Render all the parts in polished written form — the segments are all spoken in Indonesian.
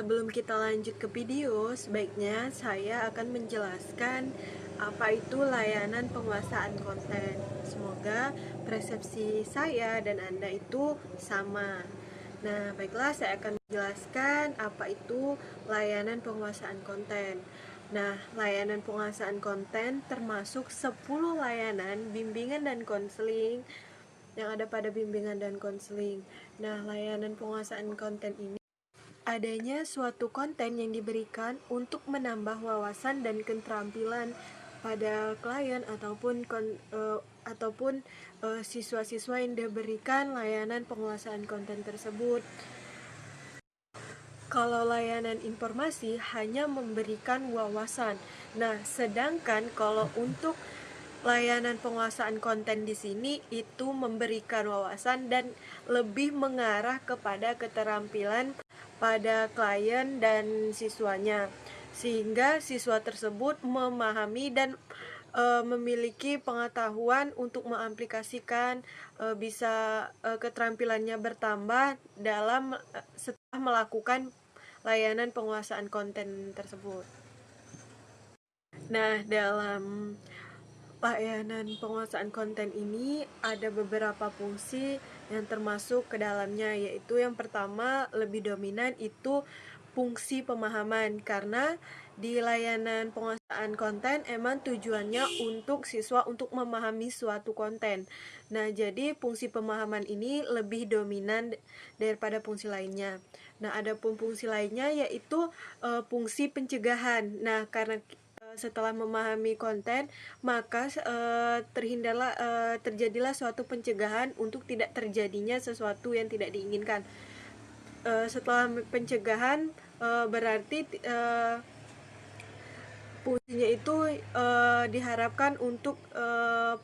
sebelum kita lanjut ke video, sebaiknya saya akan menjelaskan apa itu layanan penguasaan konten. Semoga persepsi saya dan Anda itu sama. Nah, baiklah, saya akan menjelaskan apa itu layanan penguasaan konten. Nah, layanan penguasaan konten termasuk 10 layanan bimbingan dan konseling yang ada pada bimbingan dan konseling. Nah, layanan penguasaan konten ini adanya suatu konten yang diberikan untuk menambah wawasan dan keterampilan pada klien ataupun siswa-siswa yang diberikan layanan penguasaan konten tersebut. Kalau layanan informasi hanya memberikan wawasan. Nah, sedangkan kalau untuk layanan penguasaan konten di sini itu memberikan wawasan dan lebih mengarah kepada keterampilan pada klien dan siswanya, sehingga siswa tersebut memahami dan memiliki pengetahuan untuk mengaplikasikan keterampilannya bertambah dalam setelah melakukan layanan penguasaan konten tersebut. Nah, dalam layanan penguasaan konten ini ada beberapa fungsi yang termasuk ke dalamnya, yaitu yang pertama lebih dominan itu fungsi pemahaman, karena di layanan penguasaan konten emang tujuannya untuk siswa untuk memahami suatu konten. Nah, jadi fungsi pemahaman ini lebih dominan daripada fungsi lainnya. Nah, ada pun fungsi lainnya yaitu fungsi pencegahan. Nah, karena setelah memahami konten, maka terjadilah suatu pencegahan untuk tidak terjadinya sesuatu yang tidak diinginkan. Setelah pencegahan berarti fungsinya itu diharapkan untuk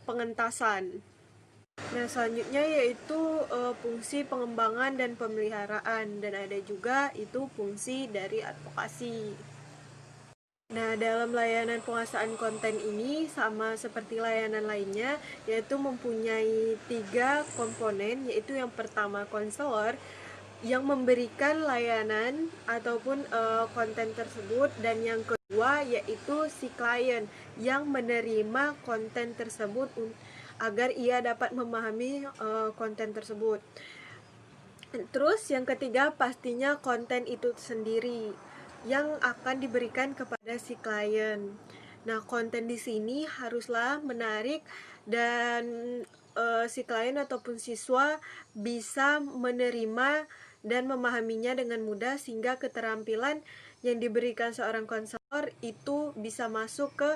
pengentasan. Nah, selanjutnya yaitu fungsi pengembangan dan pemeliharaan, dan ada juga itu fungsi dari advokasi. Nah, dalam layanan penguasaan konten ini sama seperti layanan lainnya, yaitu mempunyai 3 komponen, yaitu yang pertama konselor yang memberikan layanan ataupun konten tersebut, dan yang kedua yaitu si klien yang menerima konten tersebut agar ia dapat memahami konten tersebut. Terus yang ketiga pastinya konten itu sendiri yang akan diberikan kepada si klien. Nah, konten di sini haruslah menarik dan si klien ataupun siswa bisa menerima dan memahaminya dengan mudah, sehingga keterampilan yang diberikan seorang konselor itu bisa masuk ke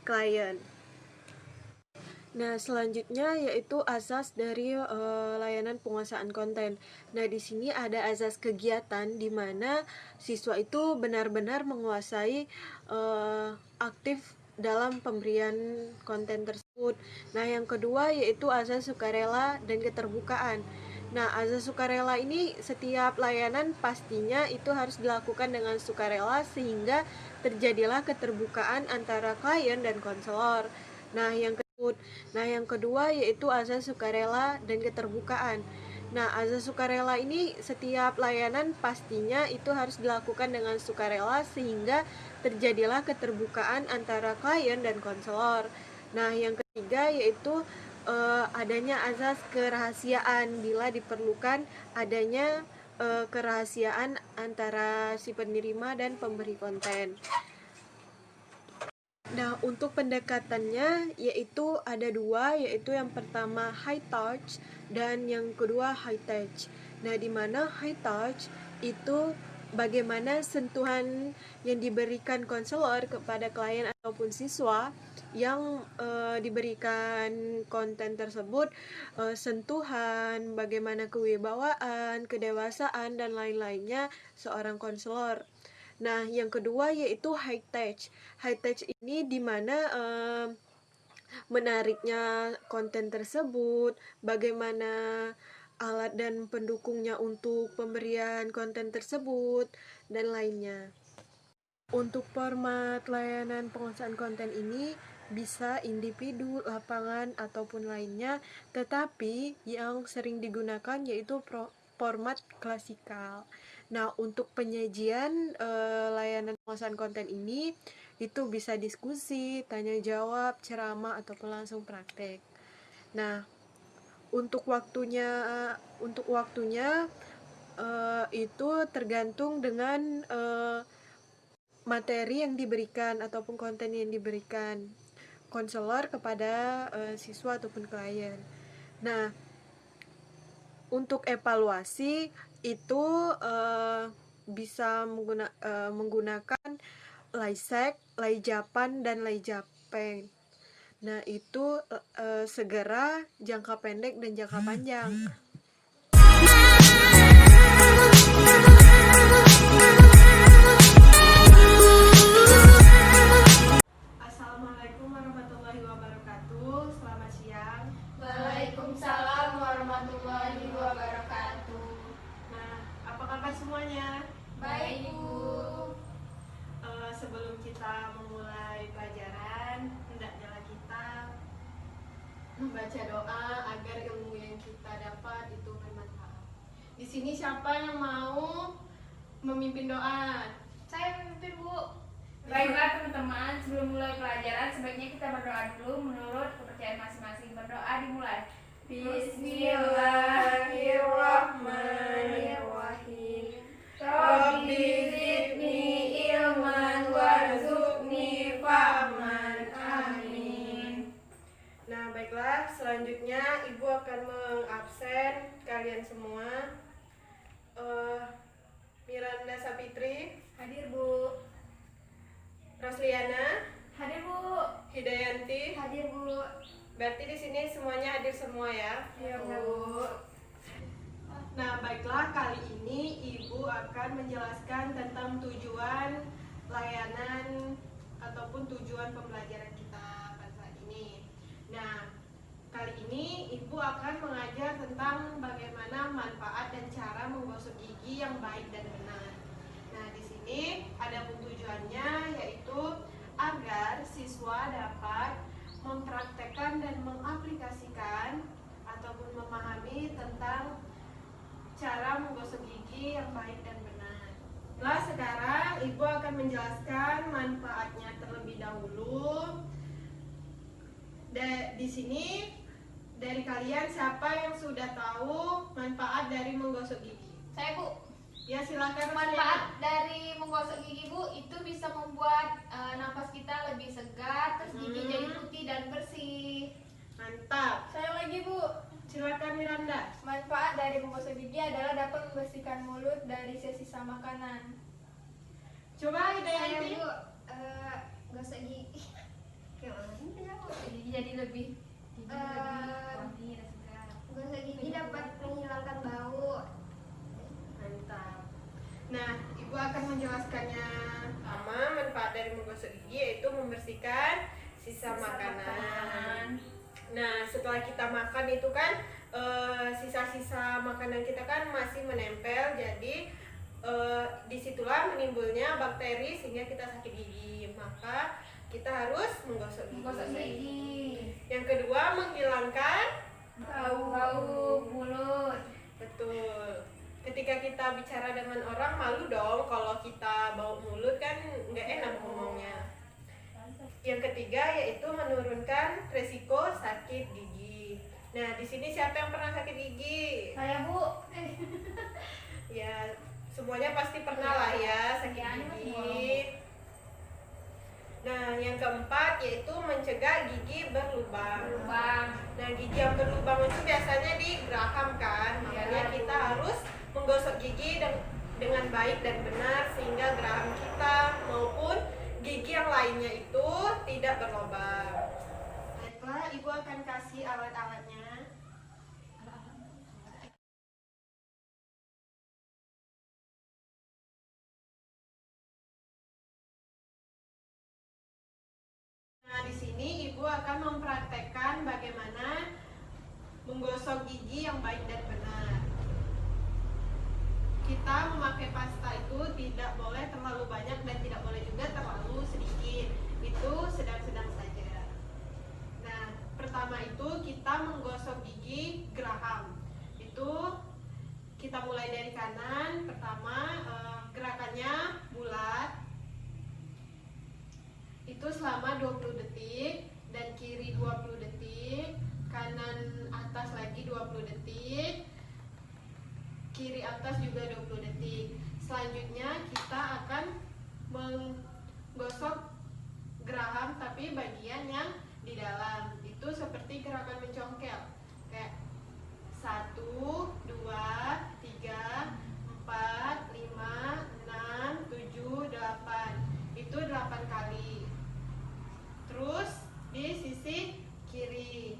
klien. Nah, selanjutnya yaitu asas dari layanan penguasaan konten. Nah, di sini ada asas kegiatan di mana siswa itu benar-benar menguasai aktif dalam pemberian konten tersebut. Nah, yang kedua yaitu asas sukarela dan keterbukaan. Nah, asas sukarela ini setiap layanan pastinya itu harus dilakukan dengan sukarela, sehingga terjadilah keterbukaan antara klien dan konselor. Nah, yang kedua yaitu asas sukarela dan keterbukaan. Nah, asas sukarela ini setiap layanan pastinya itu harus dilakukan dengan sukarela, sehingga terjadilah keterbukaan antara klien dan konselor. Nah, yang ketiga yaitu adanya asas kerahasiaan bila diperlukan adanya kerahasiaan antara si penerima dan pemberi konten. Nah, untuk pendekatannya yaitu ada 2, yaitu yang pertama high touch dan yang kedua high touch. Nah, di mana high touch itu bagaimana sentuhan yang diberikan konselor kepada klien ataupun siswa yang diberikan konten tersebut, sentuhan, bagaimana kewibawaan, kedewasaan dan lain-lainnya seorang konselor. Nah, yang kedua yaitu high touch. High touch ini di mana menariknya konten tersebut, bagaimana alat dan pendukungnya untuk pemberian konten tersebut, dan lainnya. Untuk format layanan penguasaan konten ini bisa individu, lapangan, ataupun lainnya, tetapi yang sering digunakan yaitu format klasikal. Nah, untuk penyajian layanan penguasaan konten ini itu bisa diskusi, tanya jawab, ceramah ataupun langsung praktek. Nah, untuk waktunya itu tergantung dengan materi yang diberikan ataupun konten yang diberikan konselor kepada siswa ataupun klien. Nah, untuk evaluasi itu bisa menggunakan Laisek, Laijapan, dan Laijapeng. Nah, itu segera, jangka pendek, dan jangka panjang. Assalamualaikum warahmatullahi wabarakatuh. Selamat siang. Waalaikumsalam warahmatullahi wabarakatuh. Nah, apa kabar semuanya? Baik, Bu. Sebelum kita memulai pelajaran, hendaknya kita membaca doa agar ilmu yang kita dapat itu bermanfaat. Di sini siapa yang mau memimpin doa? Saya memimpin, Bu. Baiklah teman-teman, sebelum mulai pelajaran sebaiknya kita berdoa dulu menurut kepercayaan masing-masing. Berdoa dimulai. Bismillahirrahmanirrahim. Rabbi zidni ilman warzuqni fahman. Amin. Nah, baiklah, selanjutnya Ibu akan mengabsen kalian semua. Miranda Sapitri, Hadir, Bu. Rosliana, Hadir, Bu. Hidayanti. Hadir, Bu. Berarti di sini semuanya hadir semua ya? Iya, Bu. Nah, baiklah, kali ini Ibu akan menjelaskan tentang tujuan layanan ataupun tujuan pembelajaran kita pada saat ini. Nah, kali ini Ibu akan mengajar tentang bagaimana manfaat dan cara menggosok gigi yang baik dan benar. Nah, di sini ada tujuannya, yaitu agar siswa dapat mempraktekkan dan mengaplikasikan ataupun memahami tentang cara menggosok gigi yang baik dan benar. Nah, sekarang Ibu akan menjelaskan manfaatnya terlebih dahulu. Di sini dari kalian siapa yang sudah tahu manfaat dari menggosok gigi? Saya, Bu. Ya, silakan. Manfaat dari menggosok gigi, Bu, itu bisa membuat nafas kita lebih segar, terus gigi jadi putih dan bersih. Mantap. Saya lagi, Bu. Silakan Miranda. Manfaat dari menggosok gigi adalah dapat membersihkan mulut dari sisa sisa Coba makanan. Hidayanti. Gosok gigi. Gigi jadi lebih wangi dan segar. Gosok gigi dapat menghilangkan bau. Mantap. Nah, Ibu akan menjelaskannya. Pertama, manfaat dari menggosok gigi yaitu membersihkan sisa makanan. Nah, setelah kita makan itu kan sisa-sisa makanan kita kan masih menempel, jadi disitulah menimbulnya bakteri sehingga kita sakit gigi. Maka kita harus menggosok gigi. Yang kedua, menghilangkan Bau mulut. betul. Ketika kita bicara dengan orang, malu dong kalau kita bau mulut, kan nggak enak ngomongnya. Yang ketiga yaitu menurunkan resiko sakit gigi. Nah, di sini siapa yang pernah sakit gigi? Saya, Bu. Ya, semuanya pasti pernah lah ya sakit gigi. Nah, yang keempat yaitu mencegah gigi berlubang. Nah, gigi yang berlubang itu biasanya di geraham kan. Makanya kita harus menggosok gigi dengan baik dan benar sehingga geraham kita maupun gigi yang lainnya itu tidak berlubang. Baiklah, Ibu akan kasih alat-alatnya. Nah, di sini Ibu akan mempraktekkan bagaimana menggosok gigi yang baik dan benar. Kita memakai pasta itu tidak boleh terlalu banyak dan tidak boleh juga terlalu sedikit. Itu sedang-sedang saja. Nah, pertama itu kita menggosok gigi geraham. Itu kita mulai dari kanan. Pertama seperti gerakan mencongkel. Kayak 1, 2, 3, 4, 5, 6, 7, 8. Itu 8 kali. Terus di sisi kiri.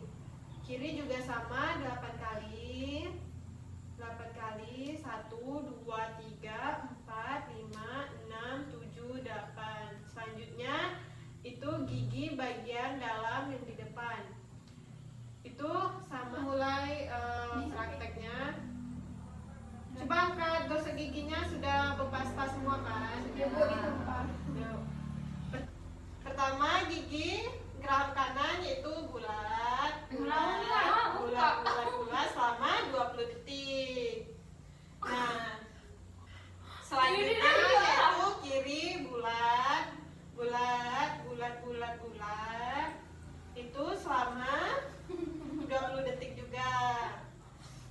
Kiri juga sama 8 kali. 8 kali. 1, 2, 3, 4, 5, 6, 7, 8. Selanjutnya itu gigi bagian dalam yang di depan. Itu sama. Mulai prakteknya. Coba angkat, gosok giginya sudah berpasta semua kan? Ya Bu, itu Pak. Pertama gigi geraham kanan yaitu bulat selama 20 detik. Nah, selanjutnya yaitu kiri bulat itu selama 20 detik juga.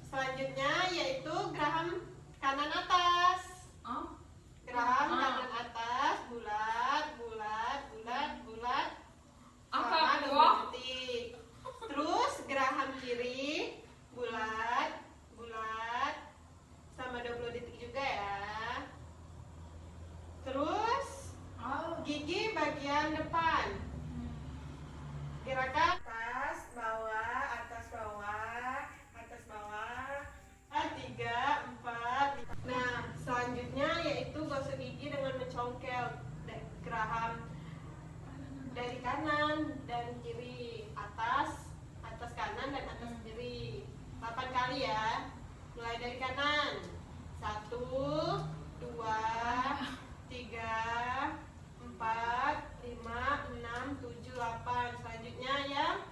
Selanjutnya yaitu geraham kanan atas. Geraham kanan atas bulat selama 20 detik. Terus geraham kiri bulat selama 20 detik juga ya. Terus gigi bagian depan. Gerakan atas bawah 3, 4. Nah, selanjutnya yaitu gosok gigi dengan mencongkel geraham dari kanan dan kiri, atas kanan dan atas kiri. 8 kali ya. Mulai dari kanan. 1, 2, 3, 4, 5, 6, 7, 8. Selanjutnya yang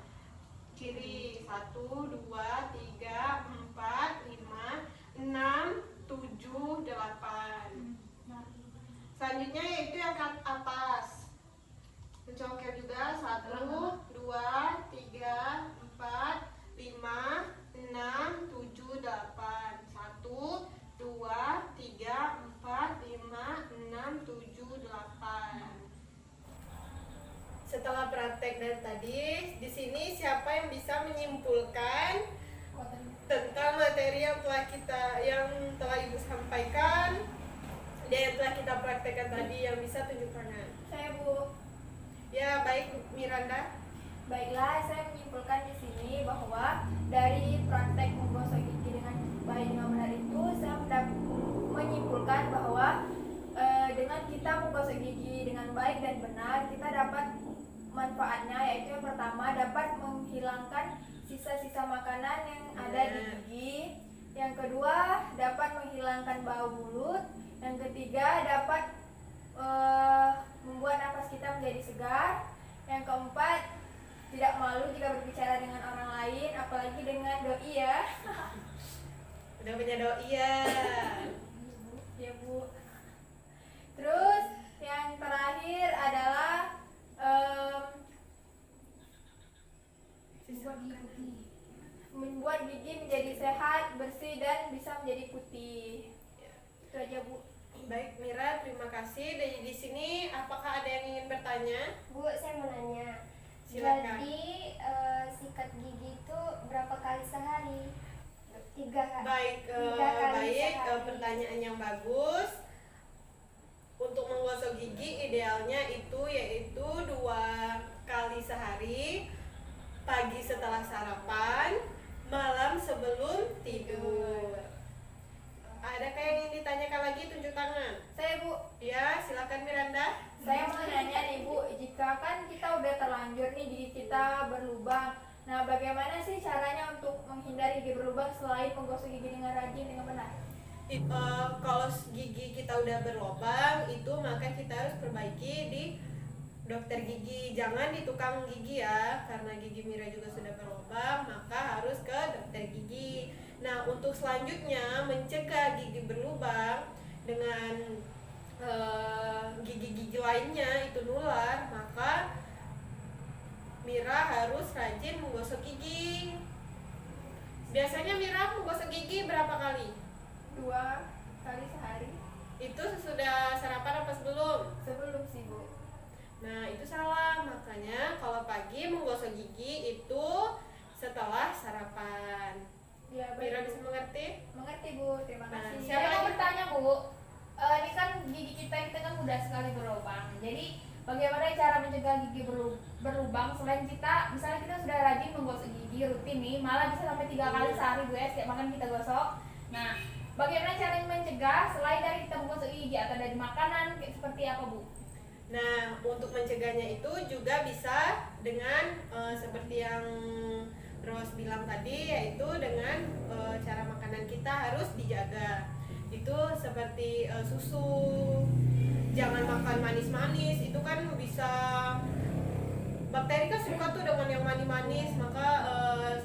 kiri. 1, 2, 3, 4, 5, 6, 7, 8. Selanjutnya yaitu yang ke atas. Mencongkel juga. 1, 2, 3, 4, 5, 6, 7, 8. 1, 2, 3, 4, 5, 6, 7, 8. Setelah praktek dari tadi, di sini siapa yang bisa menyimpulkan tentang materi yang telah Ibu sampaikan dan yang telah kita praktekkan tadi, yang bisa tunjuk tangan. Saya Bu. Ya, baik Miranda. Baiklah, saya menyimpulkan di sini bahwa dari praktek menggosok gigi dengan baik dengan benar itu saya menyimpulkan bahwa dengan kita menggosok gigi dengan baik dan benar, kita dapat manfaatnya, yaitu yang pertama dapat menghilangkan sisa-sisa makanan yang ada di gigi. Yang kedua dapat menghilangkan bau mulut. Yang ketiga dapat membuat napas kita menjadi segar. Yang keempat, tidak malu jika berbicara dengan orang lain, apalagi dengan doi ya. Udah punya doi ya. Ya Bu. Terus yang terakhir adalah membuat gigi menjadi sehat, bersih, dan bisa menjadi putih. Itu aja Bu. Baik Mira, terima kasih. Dan di sini apakah ada yang ingin bertanya? Bu, saya mau nanya. Silakan. Jadi sikat gigi itu berapa kali sehari? 3 kali. Baik, pertanyaan yang bagus. Untuk menggosok gigi idealnya yaitu 2 kali sehari. Pagi setelah sarapan, malam sebelum tidur. Adakah yang ingin ditanyakan lagi? Tunjuk tangan. Saya Bu. Ya, silakan Miranda. Saya mau nanya nih Bu, jika kan kita udah terlanjur nih gigi kita berlubang, nah bagaimana sih caranya untuk menghindari gigi berlubang selain menggosok gigi dengan rajin dengan benar? Kalau gigi kita udah berlubang, itu maka kita harus perbaiki di dokter gigi, jangan di tukang gigi ya, karena gigi Mira juga sudah berlubang, maka harus ke dokter gigi. Nah, untuk selanjutnya mencegah gigi berlubang dengan gigi-gigi lainnya itu nular, maka Mira harus rajin menggosok gigi. Biasanya Mira menggosok gigi berapa kali? 2 kali sehari. Itu sesudah sarapan apa sebelum? Sebelum sih Bu. Nah, itu salah. Makanya kalau pagi menggosok gigi itu setelah sarapan. Ya, Mira baik. bisa mengerti? Mengerti Bu, terima Nah, kasih. siapa Saya mau lagi? bertanya Bu, ini kan gigi kita kan mudah sekali berlubang. Jadi bagaimana cara mencegah gigi berlubang selain kita, misalnya kita sudah rajin menggosok gigi rutin nih, malah bisa sampai 3 kali sehari Bu ya, setiap makan kita gosok. Nah, bagaimana cara mencegah selain dari kita menggosok gigi atau dari makanan kayak seperti apa Bu? Nah, untuk mencegahnya itu juga bisa dengan seperti yang Rose bilang tadi, yaitu dengan cara makanan kita harus dijaga. Itu seperti susu, jangan makan manis-manis, itu kan bisa, bakteri kan suka tuh dengan yang manis-manis, maka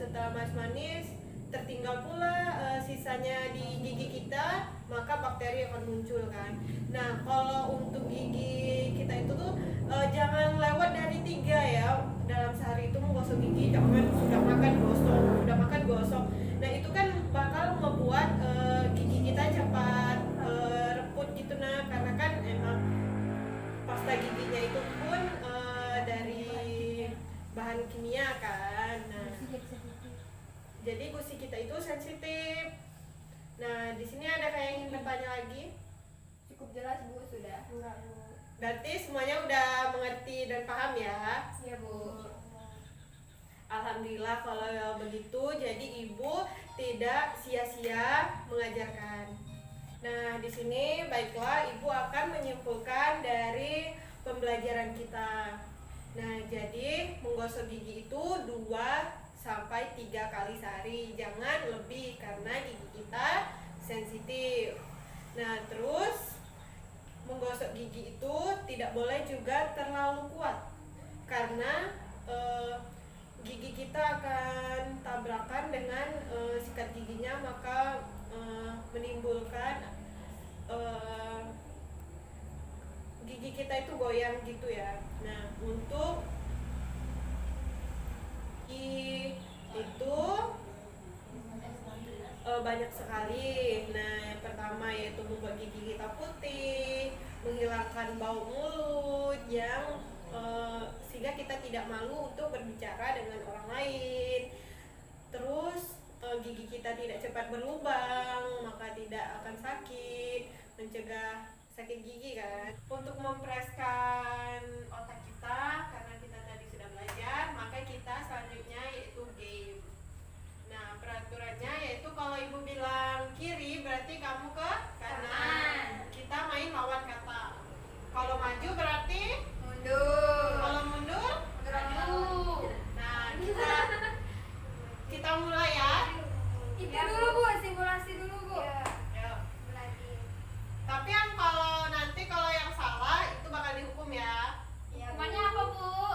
setelah manis-manis tertinggal pula sisanya di gigi kita, maka bakteri akan muncul kan. Nah, kalau untuk gigi kita itu tuh jangan lewat dari 3 ya dalam sehari itu menggosok gigi. Jangan sudah makan gosok. Nah, itu kan bakal membuat gigi kita cepat reput gitu. Nah, karena kan emang pasta giginya itu pun dari bahan kimia kan. Nah, jadi gusi kita itu sensitif. Nah, di sini ada kayak yang ingin bertanya lagi? Cukup jelas Bu, sudah. Berarti semuanya udah mengerti dan paham ya? Iya Bu. Alhamdulillah kalau begitu, jadi ibu tidak sia-sia mengajarkan. Nah, di sini baiklah ibu akan menyimpulkan dari pembelajaran kita. Nah, jadi menggosok gigi itu 2 sampai 3 kali sehari, jangan lebih karena gigi kita sensitif. Nah, terus menggosok gigi itu tidak boleh juga terlalu kuat karena gigi kita akan tabrakan dengan sikat giginya, maka menimbulkan gigi kita itu goyang gitu ya. Nah, untuk itu banyak sekali. Nah, yang pertama yaitu membuat gigi kita putih, menghilangkan bau mulut yang sehingga kita tidak malu untuk berbicara dengan orang lain. Terus gigi kita tidak cepat berlubang, maka tidak akan sakit, mencegah sakit gigi kan. Untuk mempreskan otak kita, karena kita tadi sudah belajar, maka kita selanjutnya yaitu game. Nah, peraturannya yaitu kalau ibu bilang kiri berarti kamu ke kanan. Kita main lawan kata. Kalau maju berarti Mundur. kalau mundur. Maju. Nah, kita mulai ya. Itu dulu Bu, simulasi dulu Bu. Yuk. Tapi yang kalau nanti kalau yang salah itu bakal dihukum ya. Iya, Bu. Hukumannya apa Bu?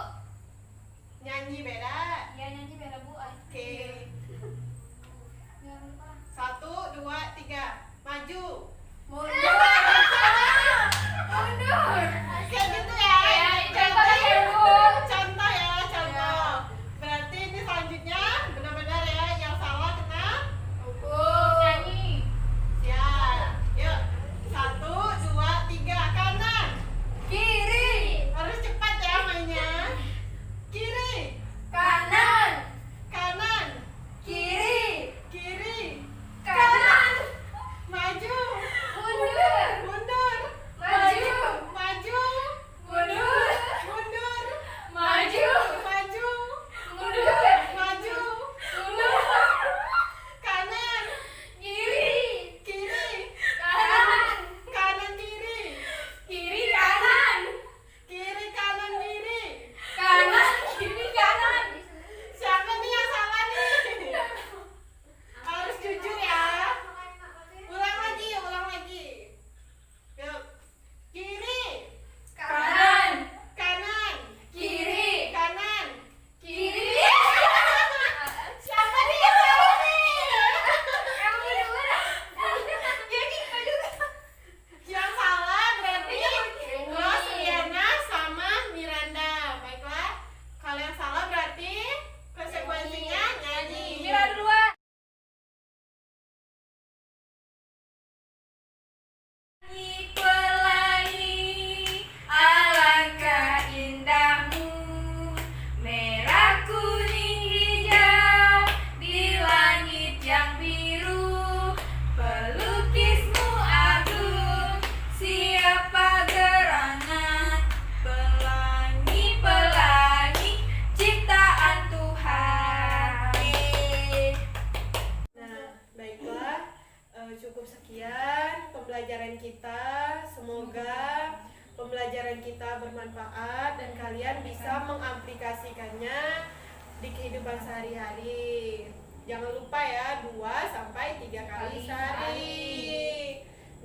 bermanfaat dan kalian bisa mengaplikasikannya di kehidupan sehari-hari. Jangan lupa ya, 2-3 kali sehari.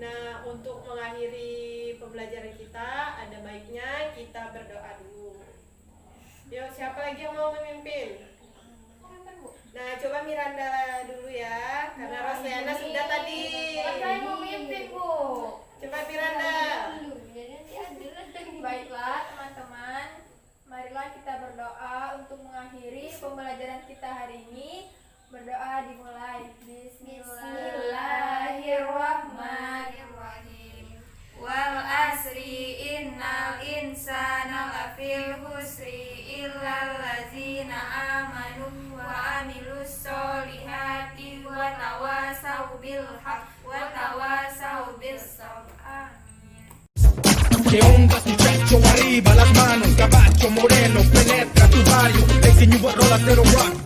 Nah, untuk mengakhiri pembelajaran kita, ada baiknya kita berdoa dulu. Yuk, siapa lagi yang mau memimpin? Nah, coba Miranda dulu ya, karena Rosliana sudah tadi. Saya mau mimpin, Bu. Coba Miranda. Baiklah teman-teman, marilah kita berdoa untuk mengakhiri pembelajaran kita hari ini. Berdoa dimulai. Bismillahirrahmanirrahim. Wal asri innal insana lafil husri illal ladzina amanu wa amilus solihati wa tawasau bil haq wa tawasau bis sabr. Amin. Que onda tu pecho arriba, las manos, caballo moreno, penetra tu barrio, el señor rola cero rock.